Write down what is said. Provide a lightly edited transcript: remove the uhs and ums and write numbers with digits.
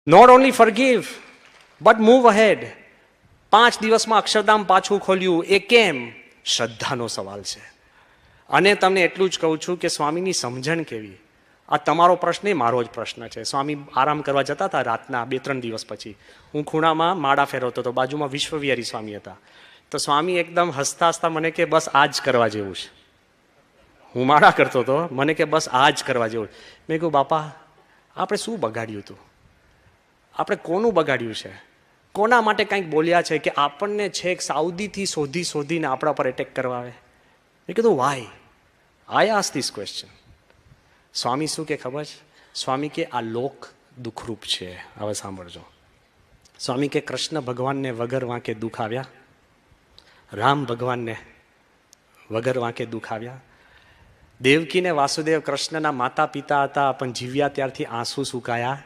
Not only forgive but move ahead. 5 દિવસમાં અક્ષરધામ પાછું ખોલ્યું, એ કેમ? શ્રદ્ધાનો સવાલ છે. અને તમને એટલું જ કહું છું કે સ્વામીની સમજણ કેવી. આ તમારો પ્રશ્ન એ મારો જ પ્રશ્ન છે. સ્વામી આરામ કરવા જતા હતા રાતના 2-3 દિવસ પછી. હું ખૂણામાં માળા ફેરવતો હતો, બાજુમાં વિશ્વવિહારી સ્વામી હતા. તો સ્વામી એકદમ હસતા હસતા મને કે બસ આ જ કરવા જેવું છે. હું માળા કરતો હતો, મને કે બસ આ જ કરવા જેવું. મેં કહ્યું બાપા, આપણે શું બગાડ્યું હતું? આપણે કોનું બગાડ્યું છે? કોના માટે કંઈક બોલ્યા છે કે આપણને છેક સાઉદીથી શોધીને આપણા પર એટેક કરવા આવે? મેં કીધું why I ask this question. Swami શું કે ખબર છે? સ્વામી કે આ લોક દુઃખરૂપ છે. હવે સાંભળજો. સ્વામી કે કૃષ્ણ ભગવાનને વગર વાંકે દુઃખ આવ્યા, રામ ભગવાનને વગર વાંકે દુઃખ આવ્યા, દેવકીને વાસુદેવ કૃષ્ણના માતા પિતા હતા પણ જીવ્યા ત્યારથી આંસુ સુકાયા